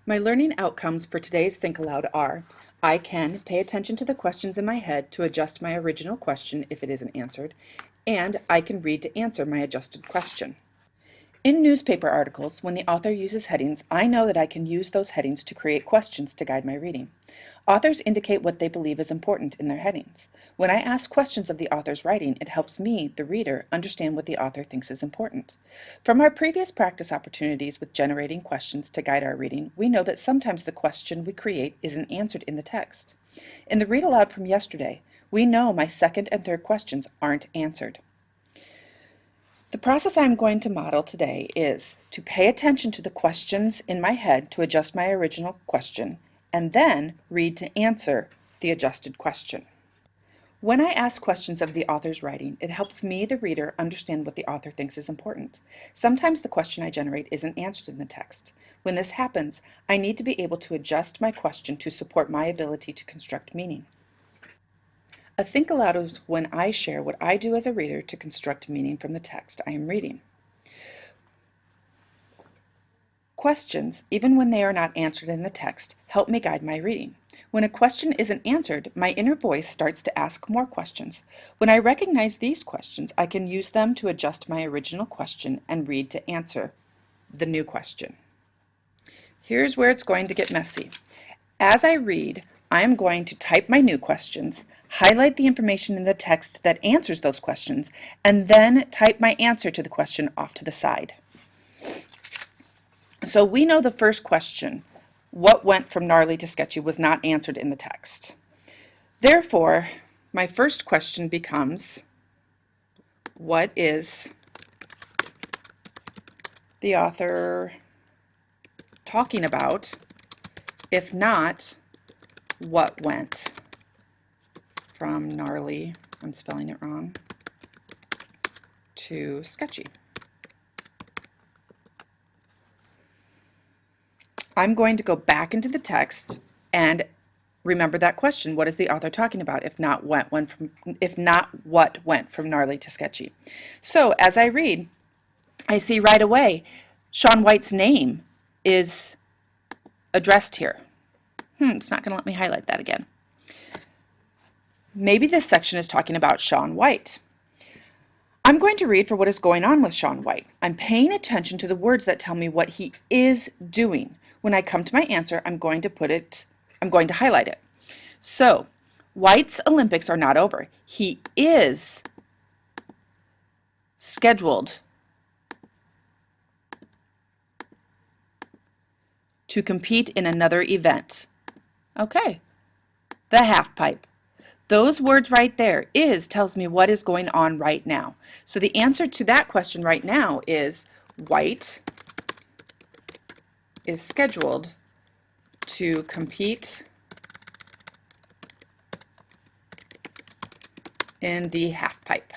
My learning outcomes for today's Think Aloud are: I can pay attention to the questions in my head to adjust my original question if it isn't answered, and I can read to answer my adjusted question. In newspaper articles, when the author uses headings, I know that I can use those headings to create questions to guide my reading. Authors indicate what they believe is important in their headings. When I ask questions of the author's writing, it helps me, the reader, understand what the author thinks is important. From our previous practice opportunities with generating questions to guide our reading, we know that sometimes the question we create isn't answered in the text. In the read aloud from yesterday, we know my second and third questions aren't answered. The process I'm going to model today is to pay attention to the questions in my head to adjust my original question, and then read to answer the adjusted question. When I ask questions of the author's writing, it helps me, the reader, understand what the author thinks is important. Sometimes the question I generate isn't answered in the text. When this happens, I need to be able to adjust my question to support my ability to construct meaning. A think aloud is when I share what I do as a reader to construct meaning from the text I am reading. Questions, even when they are not answered in the text, help me guide my reading. When a question isn't answered, my inner voice starts to ask more questions. When I recognize these questions, I can use them to adjust my original question and read to answer the new question. Here's where it's going to get messy. As I read, I am going to type my new questions, highlight the information in the text that answers those questions, and then type my answer to the question off to the side. So we know the first question, what went from gnarly to sketchy, was not answered in the text. Therefore, my first question becomes, what is the author talking about? If not, what went from gnarly, I'm spelling it wrong, to sketchy? I'm going to go back into the text and remember that question. What is the author talking about? If not, what went from gnarly to sketchy? So as I read, I see right away Shaun White's name is addressed here. It's not going to let me highlight that again. Maybe this section is talking about Shaun White. I'm going to read for what is going on with Shaun White. I'm paying attention to the words that tell me what he is doing. When I come to my answer, I'm going to highlight it. So, White's Olympics are not over. He is scheduled to compete in another event. Okay, the half pipe. Those words right there, is, tells me what is going on right now. So the answer to that question right now is White is scheduled to compete in the half pipe.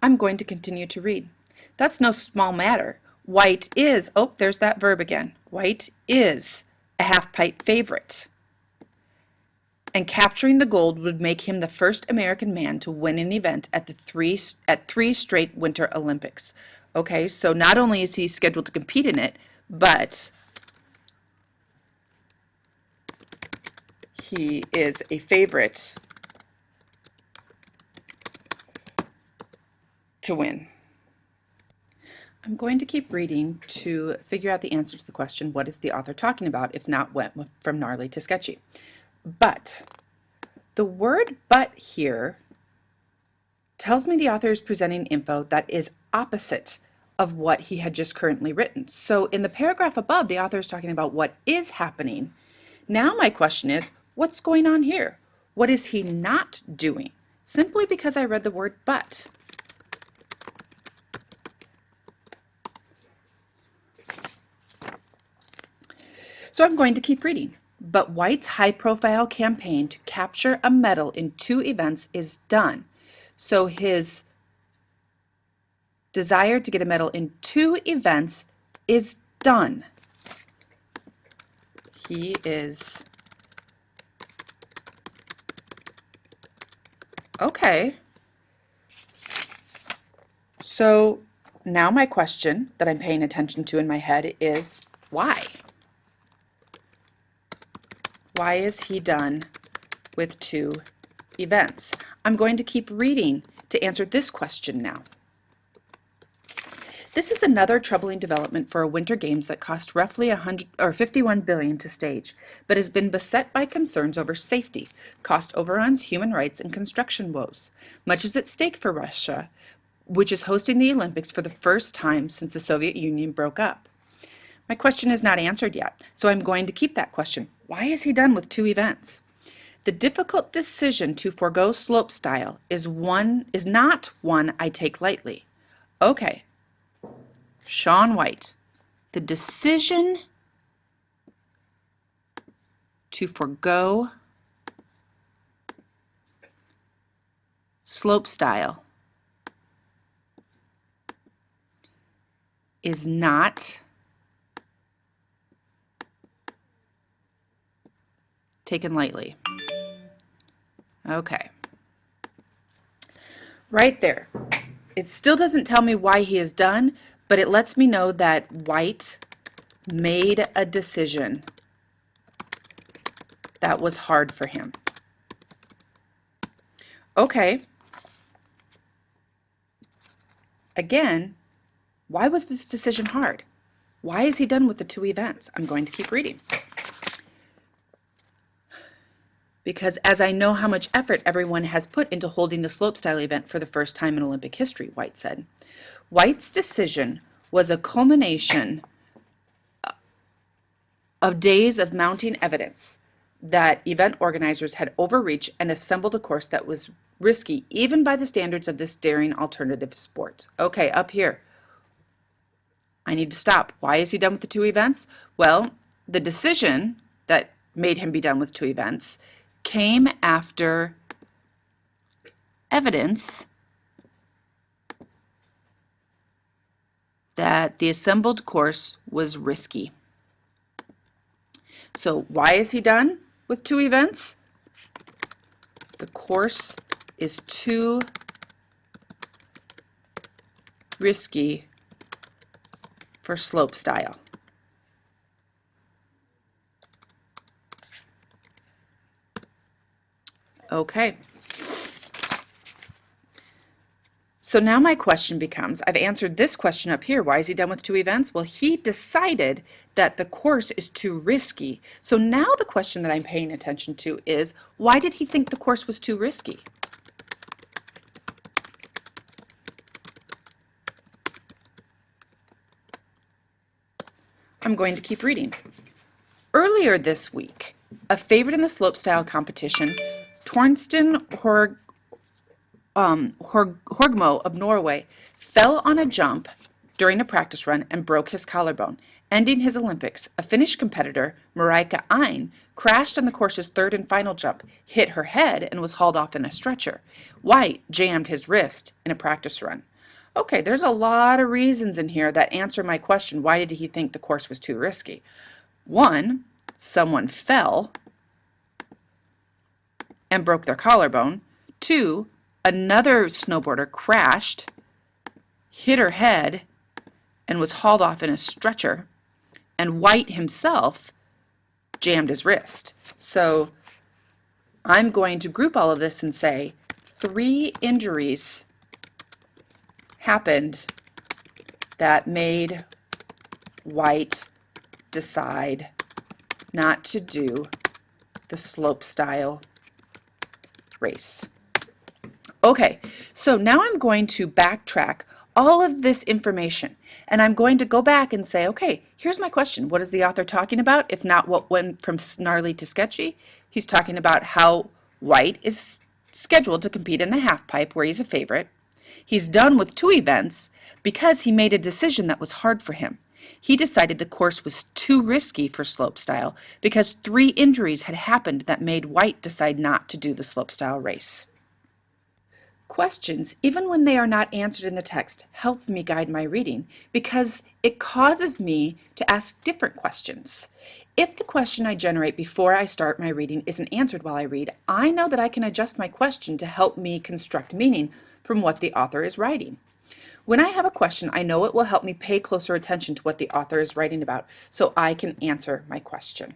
I'm going to continue to read. That's no small matter. White is, oh, there's that verb again. White is a half pipe favorite. And capturing the gold would make him the first American man to win an event at three straight Winter Olympics. Okay, so not only is he scheduled to compete in it, but he is a favorite to win. I'm going to keep reading to figure out the answer to the question, what is the author talking about, if not went from gnarly to sketchy? But the word but here tells me the author is presenting info that is opposite of what he had just currently written. So in the paragraph above, the author is talking about what is happening. Now my question is, what's going on here? What is he not doing? Simply because I read the word but. So I'm going to keep reading. But White's high-profile campaign to capture a medal in 2 events is done. So his desire to get a medal in 2 events is done. He is, okay. So now my question that I'm paying attention to in my head is why? Why is he done with 2 events? I'm going to keep reading to answer this question now. This is another troubling development for a Winter Games that cost roughly 51 billion to stage, but has been beset by concerns over safety, cost overruns, human rights, and construction woes. Much is at stake for Russia, which is hosting the Olympics for the first time since the Soviet Union broke up. My question is not answered yet, so I'm going to keep that question. Why is he done with 2 events? The difficult decision to forego slopestyle is not one I take lightly. Okay, Shaun White, the decision to forego slopestyle is not taken lightly. Okay. Right there. It still doesn't tell me why he is done, but it lets me know that White made a decision that was hard for him. Okay. Again, why was this decision hard? Why is he done with the 2 events? I'm going to keep reading. Because as I know how much effort everyone has put into holding the slopestyle event for the first time in Olympic history, White said. White's decision was a culmination of days of mounting evidence that event organizers had overreached and assembled a course that was risky even by the standards of this daring alternative sport. Okay, up here. I need to stop. Why is he done with the 2 events? Well, the decision that made him be done with 2 events came after evidence that the assembled course was risky. So why is he done with 2 events? The course is too risky for slopestyle. Okay. So now my question becomes, I've answered this question up here. Why is he done with 2 events? Well, he decided that the course is too risky. So now the question that I'm paying attention to is, why did he think the course was too risky? I'm going to keep reading. Earlier this week, a favorite in the slopestyle competition, Torsten Horgmo of Norway, fell on a jump during a practice run and broke his collarbone, ending his Olympics. A Finnish competitor, Marika Ein, crashed on the course's 3rd and final jump, hit her head, and was hauled off in a stretcher. White jammed his wrist in a practice run. Okay, there's a lot of reasons in here that answer my question, why did he think the course was too risky? 1, someone fell and broke their collarbone. 2, another snowboarder crashed, hit her head, and was hauled off in a stretcher. And White himself jammed his wrist. So I'm going to group all of this and say 3 injuries happened that made White decide not to do the slopestyle race. Okay, so now I'm going to backtrack all of this information and I'm going to go back and say, okay, here's my question. What is the author talking about? If not what went from snarly to sketchy, he's talking about how White is scheduled to compete in the halfpipe where he's a favorite. He's done with 2 events because he made a decision that was hard for him. He decided the course was too risky for slopestyle because 3 injuries had happened that made White decide not to do the slopestyle race. Questions, even when they are not answered in the text, help me guide my reading because it causes me to ask different questions. If the question I generate before I start my reading isn't answered while I read, I know that I can adjust my question to help me construct meaning from what the author is writing. When I have a question, I know it will help me pay closer attention to what the author is writing about so I can answer my question.